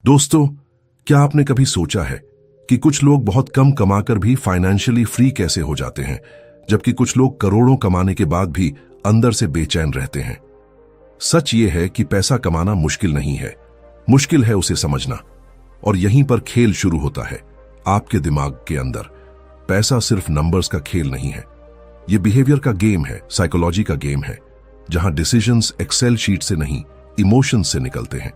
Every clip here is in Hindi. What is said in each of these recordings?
दोस्तों, क्या आपने कभी सोचा है कि कुछ लोग बहुत कम कमाकर भी फाइनेंशियली फ्री कैसे हो जाते हैं, जबकि कुछ लोग करोड़ों कमाने के बाद भी अंदर से बेचैन रहते हैं? सच ये है कि पैसा कमाना मुश्किल नहीं है, मुश्किल है उसे समझना। और यहीं पर खेल शुरू होता है, आपके दिमाग के अंदर। पैसा सिर्फ नंबर्स का खेल नहीं है, ये बिहेवियर का गेम है, साइकोलॉजी का गेम है, जहां डिसीजंस एक्सेल शीट से नहीं, इमोशंस से निकलते हैं।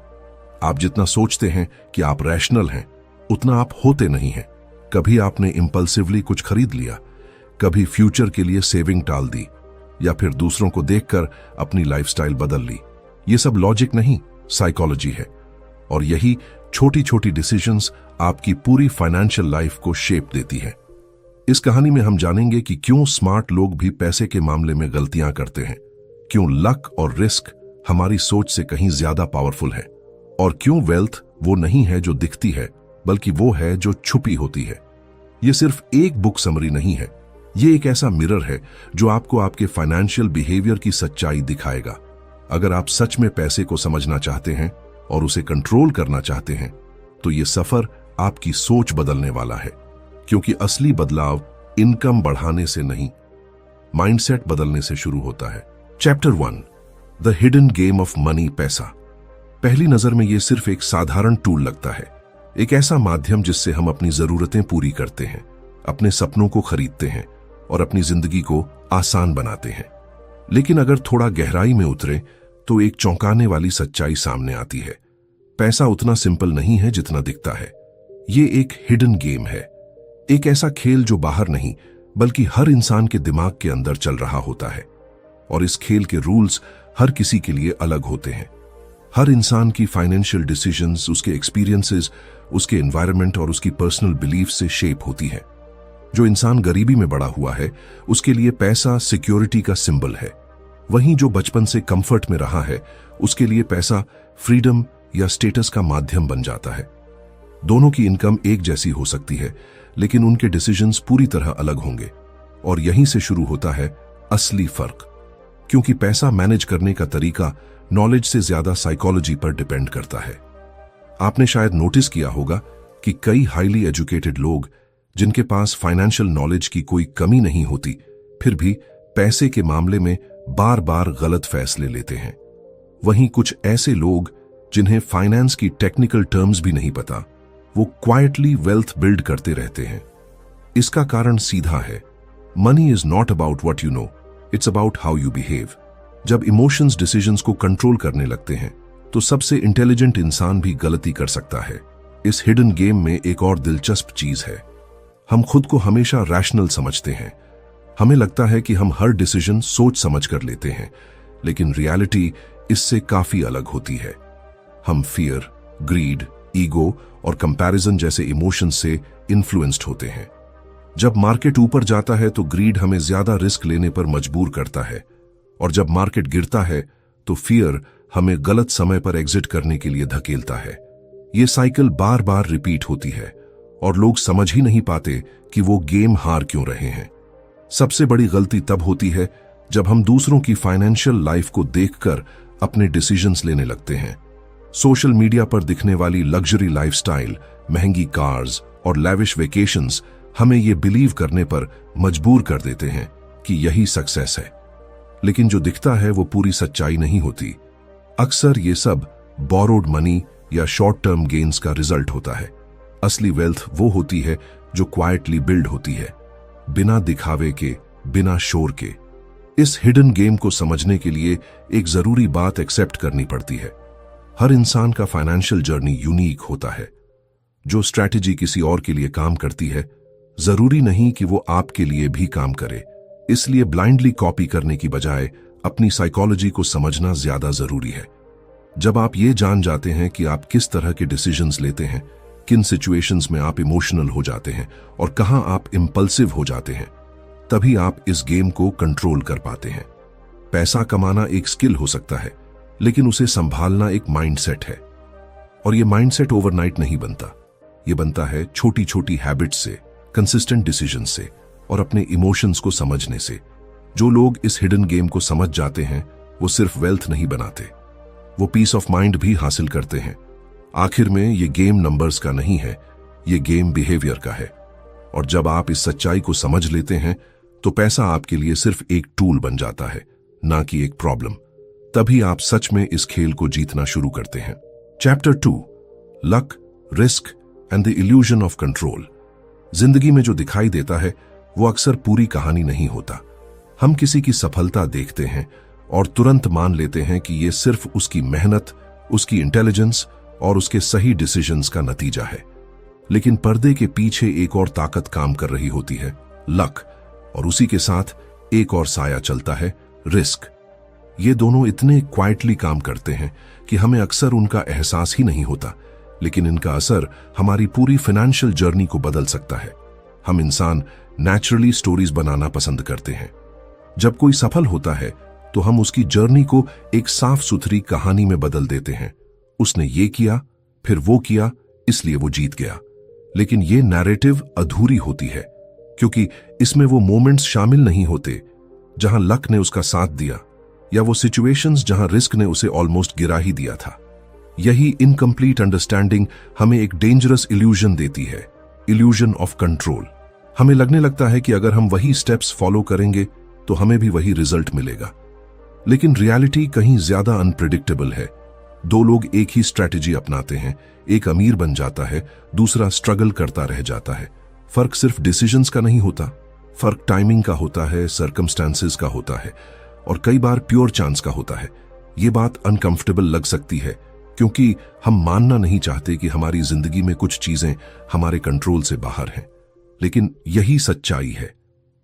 आप जितना सोचते हैं कि आप रैशनल हैं, उतना आप होते नहीं हैं। कभी आपने इंपल्सिवली कुछ खरीद लिया, कभी फ्यूचर के लिए सेविंग टाल दी, या फिर दूसरों को देखकर अपनी लाइफस्टाइल बदल ली। ये सब लॉजिक नहीं, साइकोलॉजी है। और यही छोटी छोटी डिसीजंस आपकी पूरी फाइनेंशियल लाइफ को शेप देती है। इस कहानी में हम जानेंगे कि क्यों स्मार्ट लोग भी पैसे के मामले में गलतियां करते हैं, क्यों लक और रिस्क हमारी सोच से कहीं ज्यादा पावरफुल है, और क्यों वेल्थ वो नहीं है जो दिखती है, बल्कि वो है जो छुपी होती है। ये सिर्फ एक बुक समरी नहीं है, ये एक ऐसा मिरर है जो आपको आपके फाइनेंशियल बिहेवियर की सच्चाई दिखाएगा। अगर आप सच में पैसे को समझना चाहते हैं और उसे कंट्रोल करना चाहते हैं, तो ये सफर आपकी सोच बदलने वाला है। क्योंकि असली बदलाव इनकम बढ़ाने से नहीं, माइंडसेट बदलने से शुरू होता है। Chapter 1, the hidden game of money, पैसा। पहली नजर में यह सिर्फ एक साधारण टूल लगता है, एक ऐसा माध्यम जिससे हम अपनी जरूरतें पूरी करते हैं, अपने सपनों को खरीदते हैं और अपनी जिंदगी को आसान बनाते हैं। लेकिन अगर थोड़ा गहराई में उतरे तो एक चौंकाने वाली सच्चाई सामने आती है। पैसा उतना सिंपल नहीं है जितना दिखता है। ये एक हिडन गेम है, एक ऐसा खेल जो बाहर नहीं बल्कि हर इंसान के दिमाग के अंदर चल रहा होता है। और इस खेल के रूल्स हर किसी के लिए अलग होते हैं। हर इंसान की फाइनेंशियल डिसीजंस उसके एक्सपीरियंसेस, उसके एनवायरनमेंट और उसकी पर्सनल बिलीफ से शेप होती है। जो इंसान गरीबी में बड़ा हुआ है, उसके लिए पैसा सिक्योरिटी का सिंबल है। वहीं जो बचपन से कंफर्ट में रहा है, उसके लिए पैसा फ्रीडम या स्टेटस का माध्यम बन जाता है। दोनों की इनकम एक जैसी हो सकती है, लेकिन उनके डिसीजंस पूरी तरह अलग होंगे। और यहीं से शुरू होता है असली फर्क। क्योंकि पैसा मैनेज करने का तरीका नॉलेज से ज्यादा साइकोलॉजी पर डिपेंड करता है। आपने शायद नोटिस किया होगा कि कई हाईली एजुकेटेड लोग, जिनके पास फाइनेंशियल नॉलेज की कोई कमी नहीं होती, फिर भी पैसे के मामले में बार बार गलत फैसले लेते हैं। वहीं कुछ ऐसे लोग, जिन्हें फाइनेंस की टेक्निकल टर्म्स भी नहीं पता, वो क्वाइटली वेल्थ बिल्ड करते रहते हैं। इसका कारण सीधा है, money is not about what you know, it's about how you behave. जब इमोशंस डिसीजंस को कंट्रोल करने लगते हैं, तो सबसे इंटेलिजेंट इंसान भी गलती कर सकता है। इस हिडन गेम में एक और दिलचस्प चीज है, हम खुद को हमेशा रैशनल समझते हैं। हमें लगता है कि हम हर डिसीजन सोच समझ कर लेते हैं, लेकिन रियलिटी इससे काफी अलग होती है। हम फियर, ग्रीड, ईगो और कंपैरिजन जैसे इमोशंस से इन्फ्लुएंस्ड होते हैं। जब मार्केट ऊपर जाता है तो ग्रीड हमें ज्यादा रिस्क लेने पर मजबूर करता है, और जब मार्केट गिरता है तो फियर हमें गलत समय पर एग्जिट करने के लिए धकेलता है। ये साइकिल बार बार रिपीट होती है और लोग समझ ही नहीं पाते कि वो गेम हार क्यों रहे हैं। सबसे बड़ी गलती तब होती है जब हम दूसरों की फाइनेंशियल लाइफ को देखकर अपने डिसीजंस लेने लगते हैं। सोशल मीडिया पर दिखने वाली लग्जरी लाइफस्टाइल, महंगी कार्स और लैविश वेकेशंस हमें ये बिलीव करने पर मजबूर कर देते हैं कि यही सक्सेस है। लेकिन जो दिखता है वो पूरी सच्चाई नहीं होती। अक्सर ये सब बोरोड मनी या शॉर्ट टर्म गेन्स का रिजल्ट होता है। असली वेल्थ वो होती है जो क्वाइटली बिल्ड होती है, बिना दिखावे के, बिना शोर के। इस हिडन गेम को समझने के लिए एक जरूरी बात एक्सेप्ट करनी पड़ती है, हर इंसान का फाइनेंशियल जर्नी यूनिक होता है। जो स्ट्रैटेजी किसी और के लिए काम करती है, जरूरी नहीं कि वो आपके लिए भी काम करे। इसलिए ब्लाइंडली कॉपी करने की बजाय अपनी साइकोलॉजी को समझना ज्यादा जरूरी है। जब आप ये जान जाते हैं कि आप किस तरह के डिसीजंस लेते हैं, किन सिचुएशंस में आप इमोशनल हो जाते हैं और कहां आप इंपल्सिव हो जाते हैं, तभी आप इस गेम को कंट्रोल कर पाते हैं। पैसा कमाना एक स्किल हो सकता है, लेकिन उसे संभालना एक माइंडसेट है। और ये माइंडसेट ओवरनाइट नहीं बनता, ये बनता है छोटी छोटी हैबिट्स से, कंसिस्टेंट डिसीजंस से और अपने इमोशंस को समझने से। जो लोग इस हिडन गेम को समझ जाते हैं, वो सिर्फ वेल्थ नहीं बनाते, वो पीस ऑफ माइंड भी हासिल करते हैं। आखिर में ये गेम नंबर्स का नहीं है, ये गेम बिहेवियर का है। और जब आप इस सच्चाई को समझ लेते हैं तो पैसा आपके लिए सिर्फ एक टूल बन जाता है, ना कि एक प्रॉब्लम। तभी आप सच में इस खेल को जीतना शुरू करते हैं। Chapter 2, luck, risk and the illusion of control. जिंदगी में जो दिखाई देता है वो अक्सर पूरी कहानी नहीं होता। हम किसी की सफलता देखते हैं और तुरंत मान लेते हैं कि ये सिर्फ उसकी मेहनत, उसकी इंटेलिजेंस और उसके सही डिसीजंस का नतीजा है। लेकिन पर्दे के पीछे एक और ताकत काम कर रही होती है, लक, और उसी के साथ एक और साया चलता है, रिस्क। ये दोनों इतने क्वाइटली काम करते हैं कि हमें अक्सर उनका एहसास ही नहीं होता, लेकिन इनका असर हमारी पूरी फाइनेंशियल जर्नी को बदल सकता है। हम इंसान नेचुरली स्टोरीज बनाना पसंद करते हैं। जब कोई सफल होता है तो हम उसकी जर्नी को एक साफ सुथरी कहानी में बदल देते हैं। उसने ये किया, फिर वो किया, इसलिए वो जीत गया। लेकिन ये नैरेटिव अधूरी होती है, क्योंकि इसमें वो मोमेंट्स शामिल नहीं होते जहां लक ने उसका साथ दिया, या वो सिचुएशंस जहां रिस्क ने उसे ऑलमोस्ट गिरा ही दिया था। यही इनकम्प्लीट अंडरस्टैंडिंग हमें एक डेंजरस इल्यूजन देती है, इल्यूजन ऑफ कंट्रोल। हमें लगने लगता है कि अगर हम वही स्टेप्स फॉलो करेंगे तो हमें भी वही रिजल्ट मिलेगा। लेकिन रियलिटी कहीं ज्यादा अनप्रिडिक्टेबल है। दो लोग एक ही स्ट्रैटेजी अपनाते हैं, एक अमीर बन जाता है, दूसरा स्ट्रगल करता रह जाता है। फर्क सिर्फ डिसीजंस का नहीं होता, फर्क टाइमिंग का होता है, सर्कमस्टांसेस का होता है, और कई बार प्योर चांस का होता है। ये बात अनकंफर्टेबल लग सकती है, क्योंकि हम मानना नहीं चाहते कि हमारी जिंदगी में कुछ चीजें हमारे कंट्रोल से बाहर हैं। लेकिन यही सच्चाई है।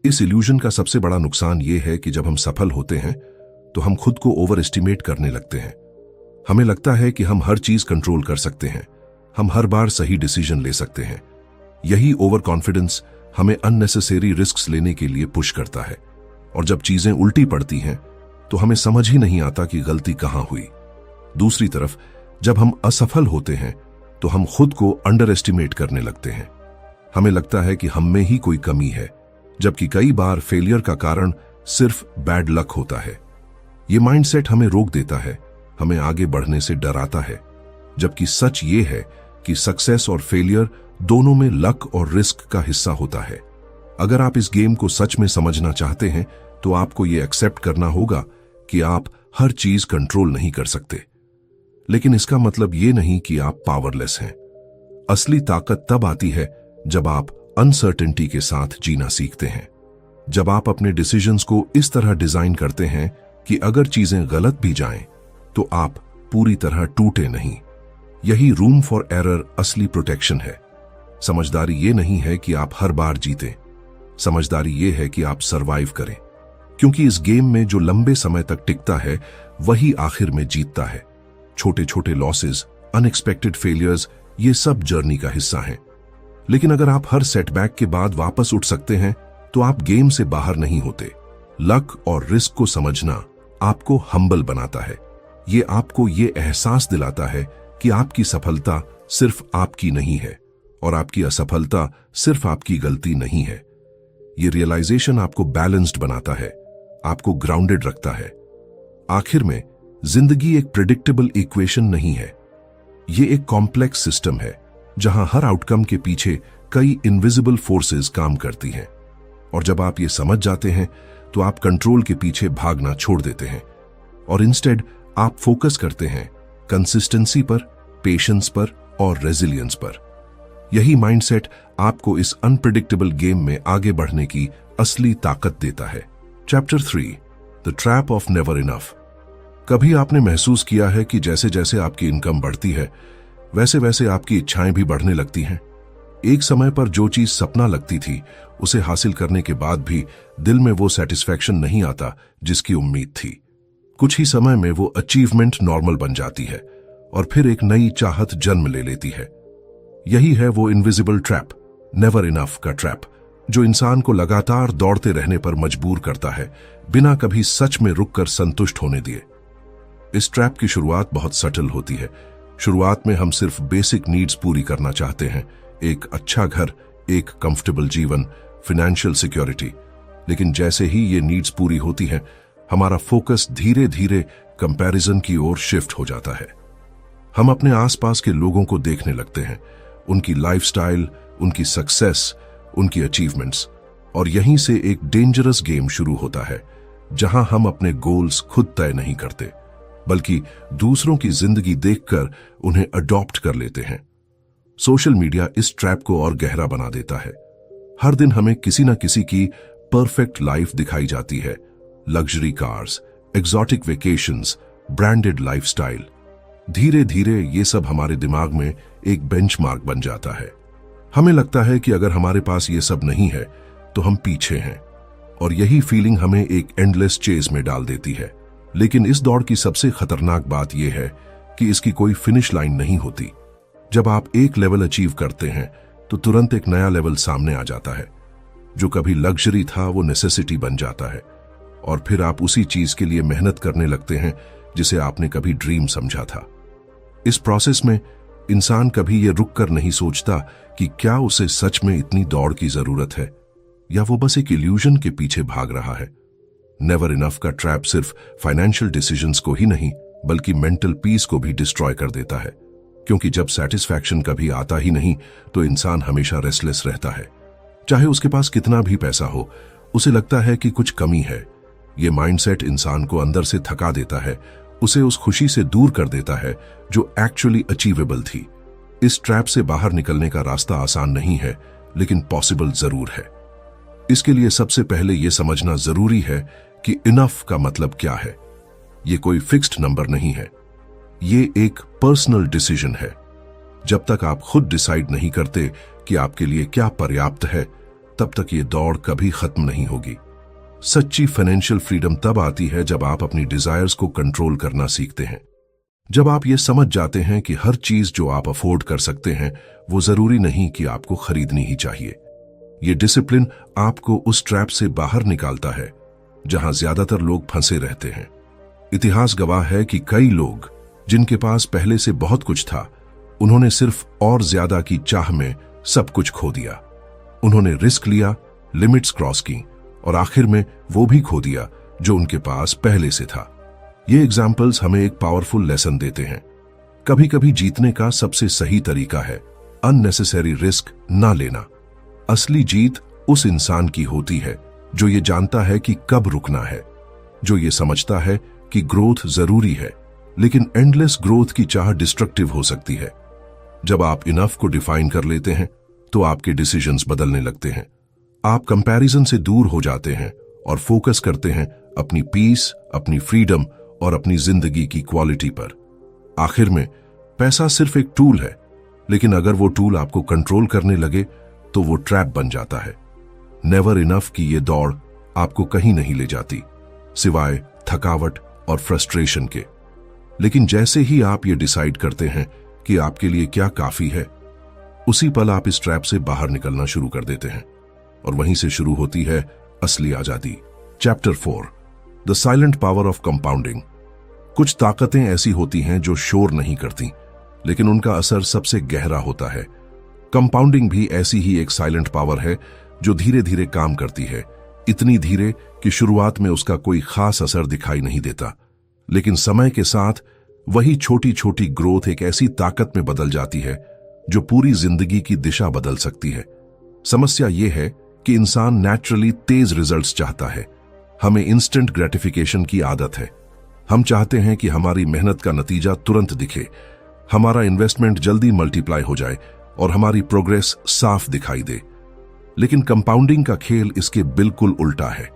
इस इल्यूजन का सबसे बड़ा नुकसान यह है कि जब हम सफल होते हैं तो हम खुद को ओवर एस्टिमेट करने लगते हैं। हमें लगता है कि हम हर चीज कंट्रोल कर सकते हैं, हम हर बार सही डिसीजन ले सकते हैं। यही ओवर कॉन्फिडेंस हमें अननेसेसरी रिस्क्स लेने के लिए पुश करता है, और जब चीजें उल्टी पड़ती हैं तो हमें समझ ही नहीं आता कि गलती कहां हुई। दूसरी तरफ जब हम असफल होते हैं तो हम खुद को अंडर एस्टिमेट करने लगते हैं। हमें लगता है कि हम में ही कोई कमी है, जबकि कई बार फेलियर का कारण सिर्फ बैड लक होता है। ये माइंडसेट हमें रोक देता है, हमें आगे बढ़ने से डराता है, जबकि सच ये है कि सक्सेस और फेलियर दोनों में लक और रिस्क का हिस्सा होता है। अगर आप इस गेम को सच में समझना चाहते हैं तो आपको ये एक्सेप्ट करना होगा कि आप हर चीज कंट्रोल नहीं कर सकते। लेकिन इसका मतलब ये नहीं कि आप पावरलेस हैं। असली ताकत तब आती है जब आप अनसर्टेनिटी के साथ जीना सीखते हैं, जब आप अपने डिसीजंस को इस तरह डिजाइन करते हैं कि अगर चीजें गलत भी जाएं तो आप पूरी तरह टूटे नहीं। यही रूम फॉर एरर असली प्रोटेक्शन है। समझदारी ये नहीं है कि आप हर बार जीतें, समझदारी ये है कि आप सरवाइव करें, क्योंकि इस गेम में जो लंबे समय तक टिकता है वही आखिर में जीतता है। छोटे छोटे लॉसेस, अनएक्सपेक्टेड फेलियर्स, ये सब जर्नी का हिस्सा हैं। लेकिन अगर आप हर सेटबैक के बाद वापस उठ सकते हैं तो आप गेम से बाहर नहीं होते। लक और रिस्क को समझना आपको हम्बल बनाता है। ये आपको ये एहसास दिलाता है कि आपकी सफलता सिर्फ आपकी नहीं है और आपकी असफलता सिर्फ आपकी गलती नहीं है। ये रियलाइजेशन आपको बैलेंस्ड बनाता है, आपको ग्राउंडेड रखता है। आखिर में जिंदगी एक प्रेडिक्टेबल इक्वेशन नहीं है, ये एक कॉम्प्लेक्स सिस्टम है जहां हर आउटकम के पीछे कई इनविजिबल फोर्सेस काम करती हैं। और जब आप ये समझ जाते हैं तो आप कंट्रोल के पीछे भागना छोड़ देते हैं और इंस्टेड आप फोकस करते हैं कंसिस्टेंसी पर, पेशेंस पर और रेजिलियंस पर। यही माइंडसेट आपको इस अनप्रेडिक्टेबल गेम में आगे बढ़ने की असली ताकत देता है। Chapter 3, the trap of never enough. कभी आपने महसूस किया है कि जैसे जैसे आपकी इनकम बढ़ती है वैसे वैसे आपकी इच्छाएं भी बढ़ने लगती हैं। एक समय पर जो चीज सपना लगती थी उसे हासिल करने के बाद भी दिल में वो सेटिस्फैक्शन नहीं आता जिसकी उम्मीद थी। कुछ ही समय में वो अचीवमेंट नॉर्मल बन जाती है और फिर एक नई चाहत जन्म ले लेती है। यही है वो इनविजिबल ट्रैप, नेवर इनफ का ट्रैप, जो इंसान को लगातार दौड़ते रहने पर मजबूर करता है, बिना कभी सच में रुककर संतुष्ट होने दिए। इस ट्रैप की शुरुआत बहुत सटल होती है। शुरुआत में हम सिर्फ बेसिक नीड्स पूरी करना चाहते हैं, एक अच्छा घर, एक कंफर्टेबल जीवन, फाइनेंशियल सिक्योरिटी। लेकिन जैसे ही ये नीड्स पूरी होती हैं, हमारा फोकस धीरे धीरे कंपैरिजन की ओर शिफ्ट हो जाता है। हम अपने आसपास के लोगों को देखने लगते हैं, उनकी लाइफस्टाइल, उनकी सक्सेस, उनकी अचीवमेंट्स, और यहीं से एक डेंजरस गेम शुरू होता है जहां हम अपने गोल्स खुद तय नहीं करते बल्कि दूसरों की जिंदगी देखकर उन्हें अडॉप्ट कर लेते हैं। सोशल मीडिया इस ट्रैप को और गहरा बना देता है। हर दिन हमें किसी न किसी की परफेक्ट लाइफ दिखाई जाती है, luxury cars, exotic vacations, branded lifestyle. धीरे धीरे ये सब हमारे दिमाग में एक बेंचमार्क बन जाता है। हमें लगता है कि अगर हमारे पास ये सब नहीं है तो हम पीछे हैं, और यही फीलिंग हमें एक एंडलेस चेज में डाल देती है। लेकिन इस दौड़ की सबसे खतरनाक बात यह है कि इसकी कोई फिनिश लाइन नहीं होती। जब आप एक लेवल अचीव करते हैं तो तुरंत एक नया लेवल सामने आ जाता है। जो कभी लग्जरी था वो नेसेसिटी बन जाता है, और फिर आप उसी चीज के लिए मेहनत करने लगते हैं जिसे आपने कभी ड्रीम समझा था। इस प्रोसेस में इंसान कभी ये रुक कर नहीं सोचता कि क्या उसे सच में इतनी दौड़ की जरूरत है, या वो बस एक इल्यूजन के पीछे भाग रहा है। नेवर इनफ का ट्रैप सिर्फ फाइनेंशियल डिसीजंस को ही नहीं बल्कि मेंटल पीस को भी डिस्ट्रॉय कर देता है, क्योंकि जब सेटिस्फैक्शन कभी आता ही नहीं तो इंसान हमेशा रेस्टलेस रहता है। चाहे उसके पास कितना भी पैसा हो, उसे लगता है कि कुछ कमी है। ये माइंडसेट इंसान को अंदर से थका देता है, उसे उस खुशी से दूर कर देता है जो एक्चुअली अचीवेबल थी। इस ट्रैप से बाहर निकलने का रास्ता आसान नहीं है, लेकिन पॉसिबल जरूर है। इसके लिए सबसे पहले यह समझना जरूरी है कि इनफ का मतलब क्या है। ये कोई फिक्स्ड नंबर नहीं है, ये एक पर्सनल डिसीजन है। जब तक आप खुद डिसाइड नहीं करते कि आपके लिए क्या पर्याप्त है, तब तक ये दौड़ कभी खत्म नहीं होगी। सच्ची फाइनेंशियल फ्रीडम तब आती है जब आप अपनी डिजायर्स को कंट्रोल करना सीखते हैं। जब आप ये समझ जाते हैं कि हर चीज जो आप अफोर्ड कर सकते हैं वो जरूरी नहीं कि आपको खरीदनी ही चाहिए। ये डिसिप्लिन आपको उस ट्रैप से बाहर निकालता है जहां ज्यादातर लोग फंसे रहते हैं। इतिहास गवाह है कि कई लोग जिनके पास पहले से बहुत कुछ था, उन्होंने सिर्फ और ज्यादा की चाह में सब कुछ खो दिया। उन्होंने रिस्क लिया, लिमिट्स क्रॉस की, और आखिर में वो भी खो दिया जो उनके पास पहले से था। ये एग्जाम्पल्स हमें एक पावरफुल लेसन देते हैं। कभी कभी जीतने का सबसे सही तरीका है अननेसेसरी रिस्क ना लेना। असली जीत उस इंसान की होती है जो ये जानता है कि कब रुकना है, जो ये समझता है कि ग्रोथ जरूरी है, लेकिन एंडलेस ग्रोथ की चाह डिस्ट्रक्टिव हो सकती है। जब आप इनफ को डिफाइन कर लेते हैं तो आपके डिसीजंस बदलने लगते हैं। आप कंपैरिजन से दूर हो जाते हैं और फोकस करते हैं अपनी पीस, अपनी फ्रीडम और अपनी जिंदगी की क्वालिटी पर। आखिर में पैसा सिर्फ एक टूल है, लेकिन अगर वो टूल आपको कंट्रोल करने लगे तो वो ट्रैप बन जाता है। नेवर इनफ की ये दौड़ आपको कहीं नहीं ले जाती सिवाय थकावट और फ्रस्ट्रेशन के। लेकिन जैसे ही आप ये डिसाइड करते हैं कि आपके लिए क्या काफी है, उसी पल आप इस ट्रैप से बाहर निकलना शुरू कर देते हैं, और वहीं से शुरू होती है असली आजादी। Chapter 4, the silent power of compounding. कुछ ताकतें ऐसी होती हैं जो शोर नहीं करती, लेकिन उनका असर सबसे गहरा होता है। कंपाउंडिंग भी ऐसी ही एक साइलेंट पावर है जो धीरे धीरे काम करती है, इतनी धीरे कि शुरुआत में उसका कोई खास असर दिखाई नहीं देता, लेकिन समय के साथ वही छोटी छोटी ग्रोथ एक ऐसी ताकत में बदल जाती है जो पूरी जिंदगी की दिशा बदल सकती है। समस्या यह है कि इंसान नेचुरली तेज रिजल्ट्स चाहता है। हमें इंस्टेंट ग्रेटिफिकेशन की आदत है। हम चाहते हैं कि हमारी मेहनत का नतीजा तुरंत दिखे, हमारा इन्वेस्टमेंट जल्दी मल्टीप्लाई हो जाए और हमारी प्रोग्रेस साफ दिखाई दे। लेकिन कंपाउंडिंग का खेल इसके बिल्कुल उल्टा है।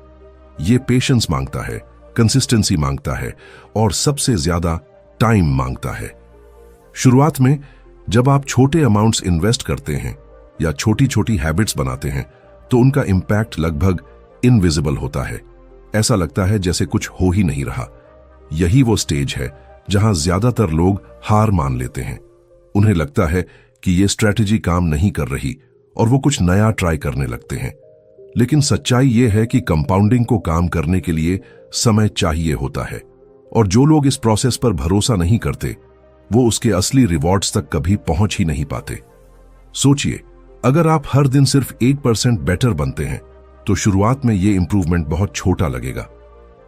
ये पेशेंस मांगता है, कंसिस्टेंसी मांगता है और सबसे ज्यादा टाइम मांगता है। शुरुआत में जब आप छोटे अमाउंट्स इन्वेस्ट करते हैं या छोटी छोटी हैबिट्स बनाते हैं तो उनका इंपैक्ट लगभग इनविजिबल होता है। ऐसा लगता है जैसे कुछ हो ही नहीं रहा। यही वो स्टेज है जहां ज्यादातर लोग हार मान लेते हैं। उन्हें लगता है कि ये स्ट्रैटेजी काम नहीं कर रही और वो कुछ नया ट्राई करने लगते हैं। लेकिन सच्चाई ये है कि कंपाउंडिंग को काम करने के लिए समय चाहिए होता है, और जो लोग इस प्रोसेस पर भरोसा नहीं करते वो उसके असली रिवॉर्ड्स तक कभी पहुंच ही नहीं पाते। सोचिए, अगर आप हर दिन सिर्फ 8% बेटर बनते हैं तो शुरुआत में ये इंप्रूवमेंट बहुत छोटा लगेगा,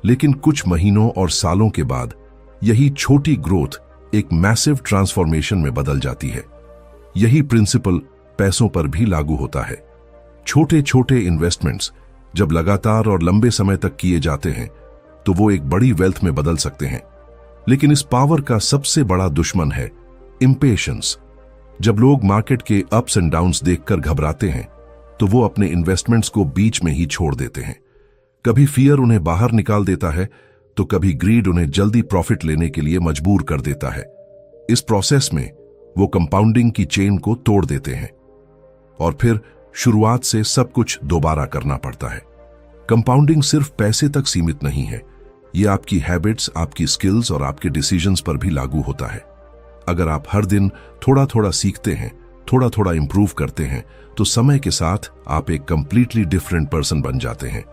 लेकिन कुछ महीनों और सालों के बाद यही छोटी ग्रोथ एक मैसिव ट्रांसफॉर्मेशन में बदल जाती है। यही प्रिंसिपल पैसों पर भी लागू होता है। छोटे छोटे इन्वेस्टमेंट्स जब लगातार और लंबे समय तक किए जाते हैं तो वो एक बड़ी वेल्थ में बदल सकते हैं। लेकिन इस पावर का सबसे बड़ा दुश्मन है इम्पेशंस। जब लोग मार्केट के अप्स एंड डाउन्स देखकर घबराते हैं तो वो अपने इन्वेस्टमेंट्स को बीच में ही छोड़ देते हैं। कभी फियर उन्हें बाहर निकाल देता है तो कभी ग्रीड उन्हें जल्दी प्रॉफिट लेने के लिए मजबूर कर देता है। इस प्रोसेस में वो कंपाउंडिंग की चेन को तोड़ देते हैं और फिर शुरुआत से सब कुछ दोबारा करना पड़ता है। कंपाउंडिंग सिर्फ पैसे तक सीमित नहीं है, ये आपकी हैबिट्स, आपकी स्किल्स और आपके डिसीजंस पर भी लागू होता है। अगर आप हर दिन थोड़ा थोड़ा सीखते हैं, थोड़ा थोड़ा इंप्रूव करते हैं, तो समय के साथ आप एक कंप्लीटली डिफरेंट पर्सन बन जाते हैं।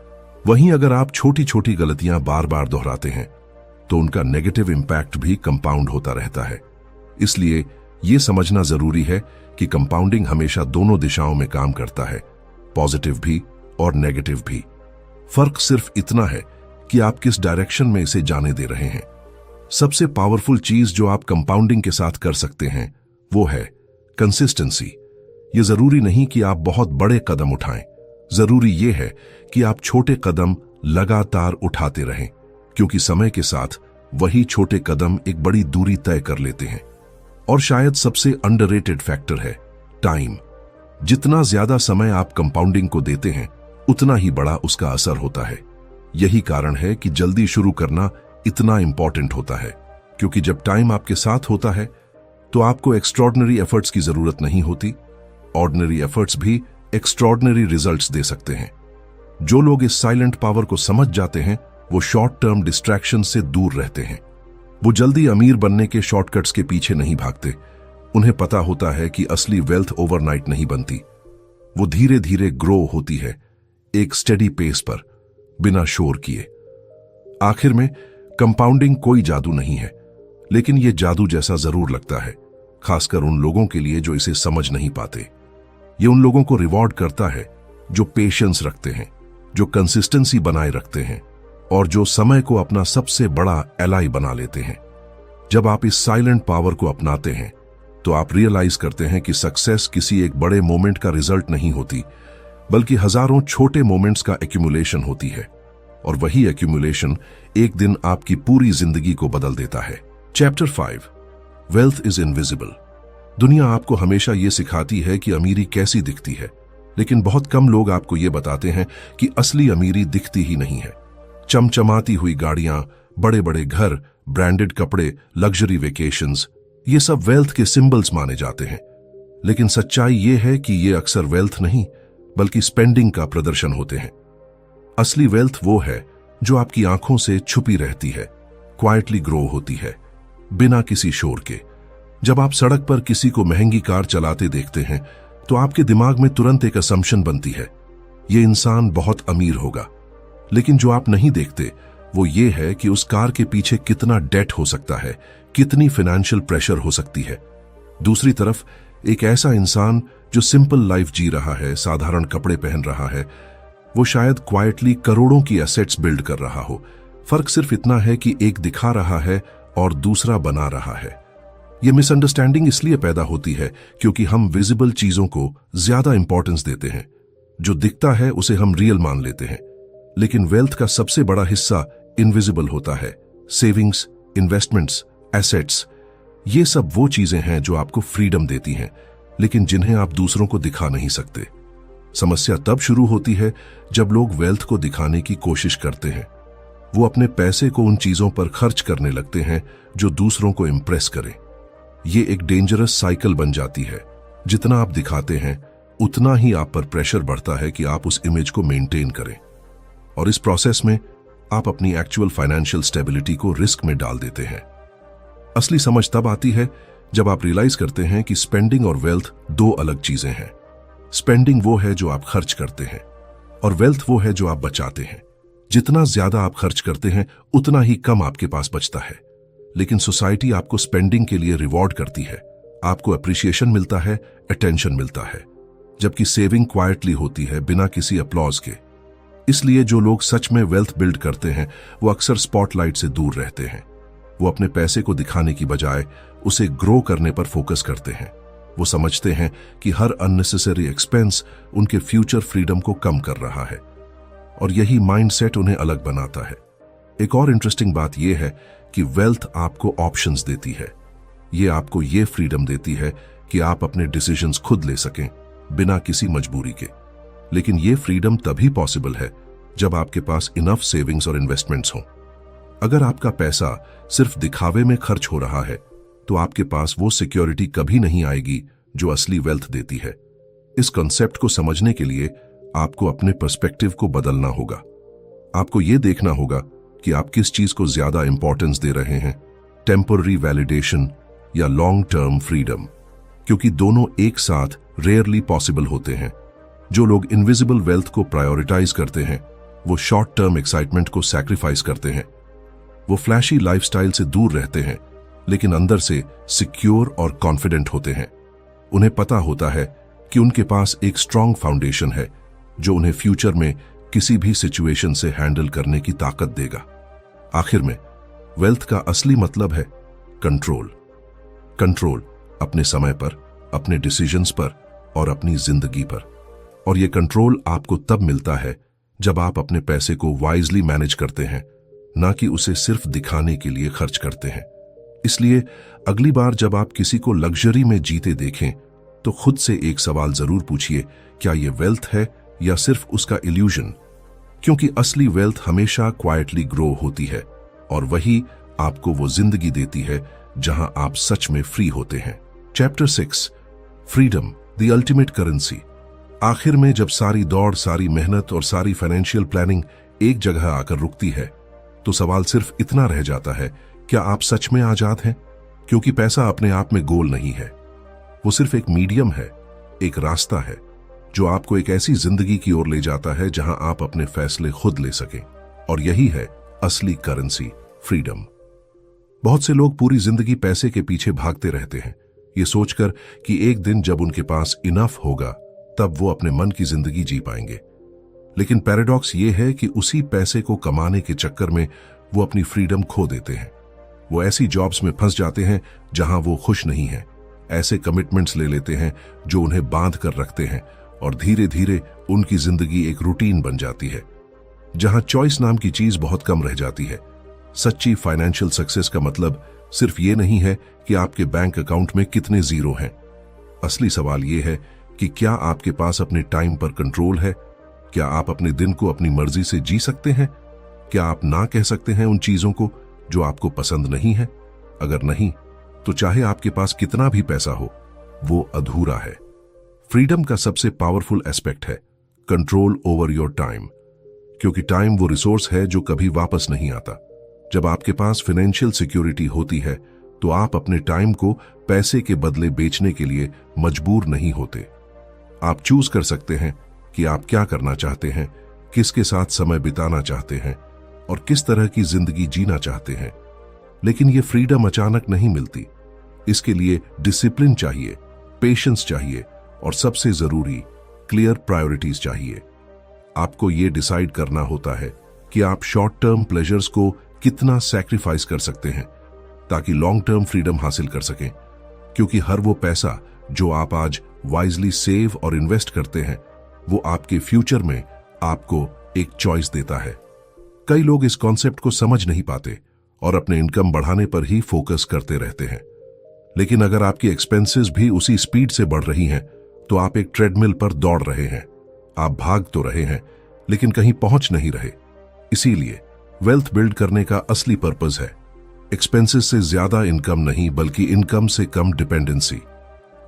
वहीं अगर आप छोटी छोटी गलतियां बार बार दोहराते हैं तो उनका नेगेटिव इंपैक्ट भी कंपाउंड होता रहता है। इसलिए यह समझना जरूरी है कि कंपाउंडिंग हमेशा दोनों दिशाओं में काम करता है, पॉजिटिव भी और नेगेटिव भी। फर्क सिर्फ इतना है कि आप किस डायरेक्शन में इसे जाने दे रहे हैं। सबसे पावरफुल चीज जो आप कंपाउंडिंग के साथ कर सकते हैं वो है कंसिस्टेंसी। ये जरूरी नहीं कि आप बहुत बड़े कदम उठाएं, जरूरी ये है कि आप छोटे कदम लगातार उठाते रहें, क्योंकि समय के साथ वही छोटे कदम एक बड़ी दूरी तय कर लेते हैं। और शायद सबसे अंडररेटेड फैक्टर है टाइम। जितना ज्यादा समय आप कंपाउंडिंग को देते हैं उतना ही बड़ा उसका असर होता है। यही कारण है कि जल्दी शुरू करना इतना इंपॉर्टेंट होता है, क्योंकि जब टाइम आपके साथ होता है तो आपको एक्स्ट्रॉर्डिनरी एफर्ट्स की जरूरत नहीं होती। ऑर्डिनरी एफर्ट्स भी एक्स्ट्रॉर्डिनरी रिजल्ट्स दे सकते हैं। जो लोग इस साइलेंट पावर को समझ जाते हैं वो शॉर्ट टर्म डिस्ट्रैक्शन से दूर रहते हैं। वो जल्दी अमीर बनने के शॉर्टकट्स के पीछे नहीं भागते। उन्हें पता होता है कि असली वेल्थ ओवरनाइट नहीं बनती, वो धीरे धीरे ग्रो होती है, एक स्टेडी पेस पर, बिना शोर किए। आखिर में कंपाउंडिंग कोई जादू नहीं है, लेकिन यह जादू जैसा जरूर लगता है, खासकर उन लोगों के लिए जो इसे समझ नहीं पाते। ये उन लोगों को रिवॉर्ड करता है जो पेशेंस रखते हैं, जो कंसिस्टेंसी बनाए रखते हैं और जो समय को अपना सबसे बड़ा एलाई बना लेते हैं। जब आप इस साइलेंट पावर को अपनाते हैं तो आप रियलाइज करते हैं कि सक्सेस किसी एक बड़े मोमेंट का रिजल्ट नहीं होती, बल्कि हजारों छोटे मोमेंट्स का एक्यूमुलेशन होती है। और वही एक्यूमुलेशन एक दिन आपकी पूरी जिंदगी को बदल देता है। Chapter 5, wealth is invisible. दुनिया आपको हमेशा यह सिखाती है कि अमीरी कैसी दिखती है, लेकिन बहुत कम लोग आपको यह बताते हैं कि असली अमीरी दिखती ही नहीं है। चमचमाती हुई गाड़ियां, बड़े बड़े घर, ब्रांडेड कपड़े, लग्जरी वेकेशंस, ये सब वेल्थ के सिंबल्स माने जाते हैं। लेकिन सच्चाई ये है कि ये अक्सर वेल्थ नहीं बल्कि स्पेंडिंग का प्रदर्शन होते हैं। असली वेल्थ वो है जो आपकी आंखों से छुपी रहती है, क्वाइटली ग्रो होती है, बिना किसी शोर के। जब आप सड़क पर किसी को महंगी कार चलाते देखते हैं तो आपके दिमाग में तुरंत एक असम्पशन बनती है, ये इंसान बहुत अमीर होगा। लेकिन जो आप नहीं देखते वो ये है कि उस कार के पीछे कितना डेट हो सकता है, कितनी फाइनेंशियल प्रेशर हो सकती है। दूसरी तरफ एक ऐसा इंसान जो सिंपल लाइफ जी रहा है, साधारण कपड़े पहन रहा है, वो शायद क्वाइटली करोड़ों की एसेट्स बिल्ड कर रहा हो। फर्क सिर्फ इतना है कि एक दिखा रहा है और दूसरा बना रहा है। यह मिसअंडरस्टैंडिंग इसलिए पैदा होती है क्योंकि हम विजिबल चीजों को ज्यादा इंपॉर्टेंस देते हैं। जो दिखता है उसे हम रियल मान लेते हैं, लेकिन वेल्थ का सबसे बड़ा हिस्सा इनविजिबल होता है। सेविंग्स, इन्वेस्टमेंट्स, एसेट्स, ये सब वो चीजें हैं जो आपको फ्रीडम देती हैं, लेकिन जिन्हें आप दूसरों को दिखा नहीं सकते। समस्या तब शुरू होती है जब लोग वेल्थ को दिखाने की कोशिश करते हैं। वो अपने पैसे को उन चीजों पर खर्च करने लगते हैं जो दूसरों को इंप्रेस करें। ये एक डेंजरस साइकिल बन जाती है। जितना आप दिखाते हैं उतना ही आप पर प्रेशर बढ़ता है कि आप उस इमेज को मेंटेन करें, और इस प्रोसेस में आप अपनी एक्चुअल फाइनेंशियल स्टेबिलिटी को रिस्क में डाल देते हैं। असली समझ तब आती है जब आप रियलाइज करते हैं कि स्पेंडिंग और वेल्थ दो अलग चीजें हैं। स्पेंडिंग वो है जो आप खर्च करते हैं और वेल्थ वो है जो आप बचाते हैं। जितना ज्यादा आप खर्च करते हैं उतना ही कम आपके पास बचता है। लेकिन सोसाइटी आपको स्पेंडिंग के लिए रिवॉर्ड करती है, आपको अप्रिसिएशन मिलता है, अटेंशन मिलता है, जबकि सेविंग क्वाइटली होती है, बिना किसी अपलॉज के। इसलिए जो लोग सच में वेल्थ बिल्ड करते हैं वो अक्सर स्पॉटलाइट से दूर रहते हैं। वो अपने पैसे को दिखाने की बजाय उसे ग्रो करने पर फोकस करते हैं। वो समझते हैं कि हर अननेसेसरी एक्सपेंस उनके फ्यूचर फ्रीडम को कम कर रहा है, और यही माइंडसेट उन्हें अलग बनाता है। एक और इंटरेस्टिंग बात यह है कि वेल्थ आपको ऑप्शंस देती है। ये आपको ये फ्रीडम देती है कि आप अपने डिसीजंस खुद ले सकें बिना किसी मजबूरी के। लेकिन ये फ्रीडम तभी पॉसिबल है जब आपके पास इनफ सेविंग्स और इन्वेस्टमेंट्स हों। अगर आपका पैसा सिर्फ दिखावे में खर्च हो रहा है तो आपके पास वो सिक्योरिटी कभी नहीं आएगी जो असली वेल्थ देती है। इस कॉन्सेप्ट को समझने के लिए आपको अपने पर्सपेक्टिव को बदलना होगा। आपको ये देखना होगा कि आप किस चीज को ज्यादा इंपॉर्टेंस दे रहे हैं, टेम्पररी वैलिडेशन या लॉन्ग टर्म फ्रीडम, क्योंकि दोनों एक साथ रेयरली पॉसिबल होते हैं। जो लोग इनविजिबल वेल्थ को प्रायोरिटाइज करते हैं वो शॉर्ट टर्म एक्साइटमेंट को सैक्रिफाइस करते हैं। वो फ्लैशी लाइफस्टाइल से दूर रहते हैं लेकिन अंदर से सिक्योर और कॉन्फिडेंट होते हैं। उन्हें पता होता है कि उनके पास एक स्ट्रांग फाउंडेशन है जो उन्हें फ्यूचर में किसी भी सिचुएशन से हैंडल करने की ताकत देगा। आखिर में वेल्थ का असली मतलब है कंट्रोल। कंट्रोल अपने समय पर, अपने डिसीजंस पर और अपनी जिंदगी पर। और यह कंट्रोल आपको तब मिलता है जब आप अपने पैसे को वाइजली मैनेज करते हैं, ना कि उसे सिर्फ दिखाने के लिए खर्च करते हैं। इसलिए अगली बार जब आप किसी को लग्जरी में जीते देखें तो खुद से एक सवाल जरूर पूछिए, क्या यह वेल्थ है या सिर्फ उसका इल्यूजन? क्योंकि असली वेल्थ हमेशा क्वाइटली ग्रो होती है और वही आपको वो जिंदगी देती है जहां आप सच में फ्री होते हैं। Chapter 6, freedom the ultimate currency. आखिर में जब सारी दौड़, सारी मेहनत और सारी फाइनेंशियल प्लानिंग एक जगह आकर रुकती है तो सवाल सिर्फ इतना रह जाता है, क्या आप सच में आजाद हैं? क्योंकि पैसा अपने आप में गोल नहीं है, वो सिर्फ एक मीडियम है, एक रास्ता है जो आपको एक ऐसी जिंदगी की ओर ले जाता है जहां आप अपने फैसले खुद ले सकें। और यही है असली करेंसी, फ्रीडम। बहुत से लोग पूरी जिंदगी पैसे के पीछे भागते रहते हैं, ये सोचकर कि एक दिन जब उनके पास इनफ होगा तब वो अपने मन की जिंदगी जी पाएंगे। लेकिन पैराडॉक्स ये है कि उसी पैसे को कमाने के चक्कर में वो अपनी फ्रीडम खो देते हैं। वो ऐसी जॉब्स में फंस जाते हैं जहां वो खुश नहीं हैं, ऐसे कमिटमेंट्स ले लेते हैं जो उन्हें बांध कर रखते हैं, और धीरे धीरे उनकी जिंदगी एक रूटीन बन जाती है जहां चॉइस नाम की चीज बहुत कम रह जाती है। सच्ची फाइनेंशियल सक्सेस का मतलब सिर्फ ये नहीं है कि आपके बैंक अकाउंट में कितने जीरो हैं। असली सवाल ये है कि क्या आपके पास अपने टाइम पर कंट्रोल है? क्या आप अपने दिन को अपनी मर्जी से जी सकते हैं? क्या आप ना कह सकते हैं उन चीजों को जो आपको पसंद नहीं है? अगर नहीं, तो चाहे आपके पास कितना भी पैसा हो, वो अधूरा है। फ्रीडम का सबसे पावरफुल एस्पेक्ट है कंट्रोल ओवर योर टाइम, क्योंकि टाइम वो रिसोर्स है जो कभी वापस नहीं आता। जब आपके पास फाइनेंशियल सिक्योरिटी होती है तो आप अपने टाइम को पैसे के बदले बेचने के लिए मजबूर नहीं होते। आप चूज कर सकते हैं कि आप क्या करना चाहते हैं, किसके साथ समय बिताना चाहते हैं और किस तरह की जिंदगी जीना चाहते हैं। लेकिन यह फ्रीडम अचानक नहीं मिलती। इसके लिए डिसिप्लिन चाहिए, पेशेंस चाहिए और सबसे जरूरी क्लियर प्रायोरिटीज चाहिए। आपको यह डिसाइड करना होता है कि आप शॉर्ट टर्म प्लेजर्स को कितना सैक्रिफाइस कर सकते हैं ताकि लॉन्ग टर्म फ्रीडम हासिल कर सकें। क्योंकि हर वो पैसा जो आप आज वाइजली सेव और इन्वेस्ट करते हैं वो आपके फ्यूचर में आपको एक चॉइस देता है। कई लोग इस कॉन्सेप्ट को समझ नहीं पाते और अपने इनकम बढ़ाने पर ही फोकस करते रहते हैं। लेकिन अगर आपकी एक्सपेंसेस भी उसी स्पीड से बढ़ रही हैं तो आप एक ट्रेडमिल पर दौड़ रहे हैं। आप भाग तो रहे हैं लेकिन कहीं पहुंच नहीं रहे। इसीलिए वेल्थ बिल्ड करने का असली पर्पस है एक्सपेंसेस से ज्यादा इनकम नहीं, बल्कि इनकम से कम डिपेंडेंसी।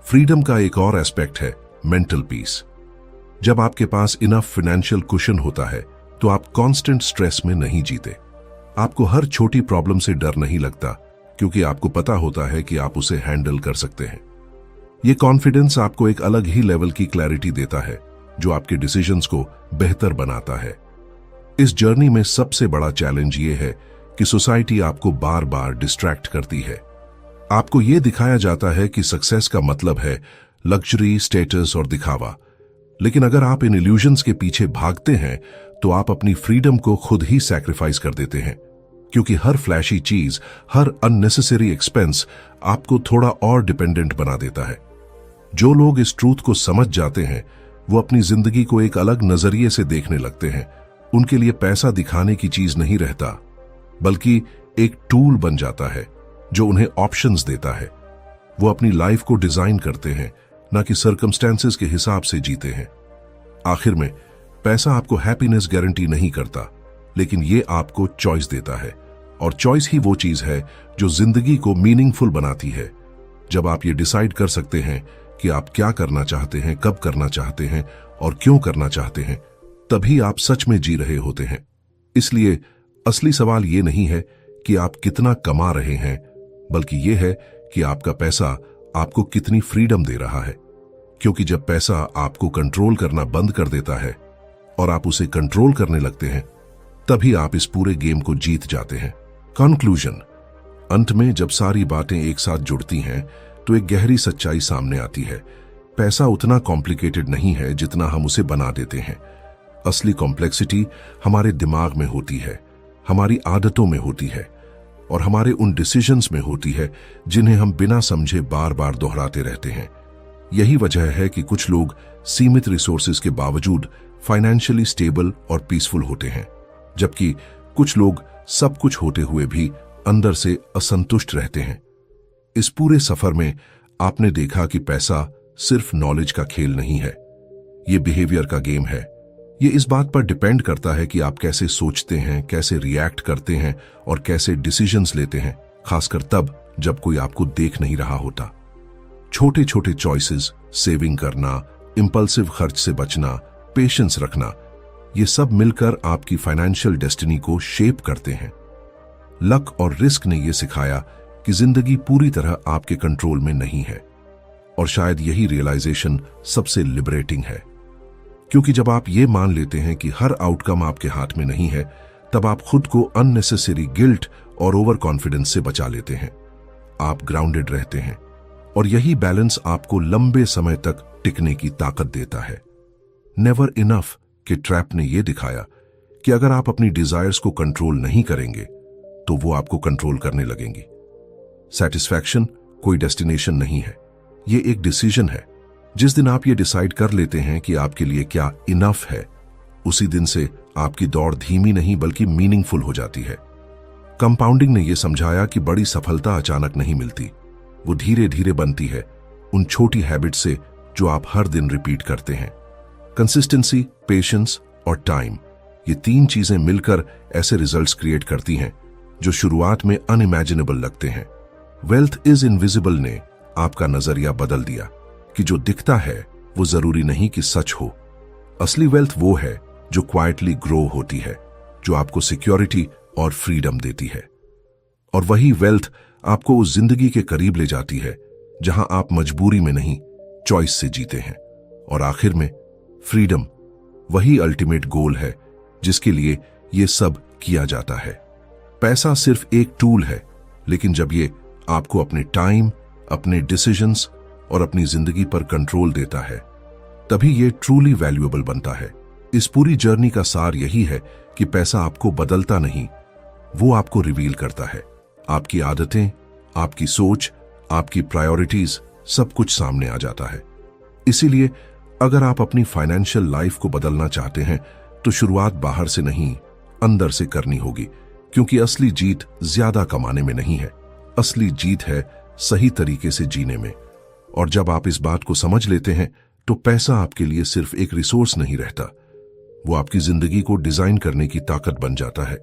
फ्रीडम का एक और एस्पेक्ट है मेंटल पीस। जब आपके पास इनफ फाइनेंशियल कुशन होता है तो आप कांस्टेंट स्ट्रेस में नहीं जीते। आपको हर छोटी प्रॉब्लम से डर नहीं लगता क्योंकि आपको पता होता है कि आप उसे हैंडल कर सकते हैं। यह कॉन्फिडेंस आपको एक अलग ही लेवल की क्लैरिटी देता है जो आपके डिसीजंस को बेहतर बनाता है। इस जर्नी में सबसे बड़ा चैलेंज ये है कि सोसाइटी आपको बार बार डिस्ट्रैक्ट करती है। आपको यह दिखाया जाता है कि सक्सेस का मतलब है लग्जरी, स्टेटस और दिखावा। लेकिन अगर आप इन इल्यूजन्स के पीछे भागते हैं तो आप अपनी फ्रीडम को खुद ही सैक्रिफाइस कर देते हैं। क्योंकि हर फ्लैशी चीज, हर अननेसेसरी एक्सपेंस आपको थोड़ा और डिपेंडेंट बना देता है। जो लोग इस ट्रूथ को समझ जाते हैं वो अपनी जिंदगी को एक अलग नजरिए से देखने लगते हैं। उनके लिए पैसा दिखाने की चीज नहीं रहता, बल्कि एक टूल बन जाता है जो उन्हें ऑप्शंस देता है। वो अपनी लाइफ को डिजाइन करते हैं, ना कि सर्कमस्टेंसेस के हिसाब से जीते हैं। आखिर में पैसा आपको हैप्पीनेस गारंटी नहीं करता, लेकिन ये आपको चॉइस देता है, और चॉइस ही वो चीज है जो जिंदगी को मीनिंगफुल बनाती है। जब आप ये डिसाइड कर सकते हैं कि आप क्या करना चाहते हैं, कब करना चाहते हैं और क्यों करना चाहते हैं, तभी आप सच में जी रहे होते हैं। इसलिए असली सवाल ये नहीं है कि आप कितना कमा रहे हैं, बल्कि ये है कि आपका पैसा आपको कितनी फ्रीडम दे रहा है। क्योंकि जब पैसा आपको कंट्रोल करना बंद कर देता है और आप उसे कंट्रोल करने लगते हैं, तभी आप इस पूरे गेम को जीत जाते हैं। कंक्लूजन, अंत में जब सारी बातें एक साथ जुड़ती हैं तो एक गहरी सच्चाई सामने आती है। पैसा उतना कॉम्प्लिकेटेड नहीं है जितना हम उसे बना देते हैं। असली कॉम्प्लेक्सिटी हमारे दिमाग में होती है, हमारी आदतों में होती है और हमारे उन डिसीजंस में होती है जिन्हें हम बिना समझे बार बार दोहराते रहते हैं। यही वजह है कि कुछ लोग सीमित रिसोर्सेज के बावजूद फाइनेंशियली स्टेबल और पीसफुल होते हैं, जबकि कुछ लोग सब कुछ होते हुए भी अंदर से असंतुष्ट रहते हैं। इस पूरे सफर में आपने देखा कि पैसा सिर्फ नॉलेज का खेल नहीं है, ये बिहेवियर का गेम है। ये इस बात पर डिपेंड करता है कि आप कैसे सोचते हैं, कैसे रिएक्ट करते हैं और कैसे डिसीजंस लेते हैं, खासकर तब जब कोई आपको देख नहीं रहा होता। छोटे छोटे चॉइसेस, सेविंग करना, इंपल्सिव खर्च से बचना, पेशेंस रखना, ये सब मिलकर आपकी फाइनेंशियल डेस्टिनी को शेप करते हैं। लक और रिस्क ने यह सिखाया कि जिंदगी पूरी तरह आपके कंट्रोल में नहीं है, और शायद यही रियलाइजेशन सबसे लिबरेटिंग है। क्योंकि जब आप ये मान लेते हैं कि हर आउटकम आपके हाथ में नहीं है, तब आप खुद को अननेसेसरी गिल्ट और ओवर कॉन्फिडेंस से बचा लेते हैं। आप ग्राउंडेड रहते हैं, और यही बैलेंस आपको लंबे समय तक टिकने की ताकत देता है। नेवर इनफ के ट्रैप ने यह दिखाया कि अगर आप अपनी डिजायर्स को कंट्रोल नहीं करेंगे तो वो आपको कंट्रोल करने लगेंगी। सेटिस्फैक्शन कोई डेस्टिनेशन नहीं है, ये एक डिसीजन है। जिस दिन आप ये डिसाइड कर लेते हैं कि आपके लिए क्या इनफ है, उसी दिन से आपकी दौड़ धीमी नहीं बल्कि मीनिंगफुल हो जाती है। कंपाउंडिंग ने यह समझाया कि बड़ी सफलता अचानक नहीं मिलती, वो धीरे धीरे बनती है उन छोटी हैबिट से जो आप हर दिन रिपीट करते हैं। कंसिस्टेंसी, पेशेंस और टाइम, ये तीन चीजें मिलकर ऐसे रिजल्ट्स क्रिएट करती हैं जो शुरुआत में अनइमेजिनेबल लगते हैं। वेल्थ इज इनविजिबल ने आपका नजरिया बदल दिया कि जो दिखता है वो जरूरी नहीं कि सच हो। असली वेल्थ वो है जो क्वाइटली ग्रो होती है, जो आपको सिक्योरिटी और फ्रीडम देती है। और वही वेल्थ आपको उस जिंदगी के करीब ले जाती है जहां आप मजबूरी में नहीं, चॉइस से जीते हैं। और आखिर में फ्रीडम वही अल्टीमेट गोल है जिसके लिए ये सब किया जाता है। पैसा सिर्फ एक टूल है, लेकिन जब ये आपको अपने टाइम, अपने डिसीजंस और अपनी जिंदगी पर कंट्रोल देता है, तभी ये ट्रूली वैल्यूएबल बनता है। इस पूरी जर्नी का सार यही है कि पैसा आपको बदलता नहीं, वो आपको रिवील करता है। आपकी आदतें, आपकी सोच, आपकी प्रायोरिटीज, सब कुछ सामने आ जाता है। इसीलिए अगर आप अपनी फाइनेंशियल लाइफ को बदलना चाहते हैं तो शुरुआत बाहर से नहीं, अंदर से करनी होगी। क्योंकि असली जीत ज्यादा कमाने में नहीं है, असली जीत है सही तरीके से जीने में। और जब आप इस बात को समझ लेते हैं तो पैसा आपके लिए सिर्फ एक रिसोर्स नहीं रहता, वो आपकी जिंदगी को डिजाइन करने की ताकत बन जाता है।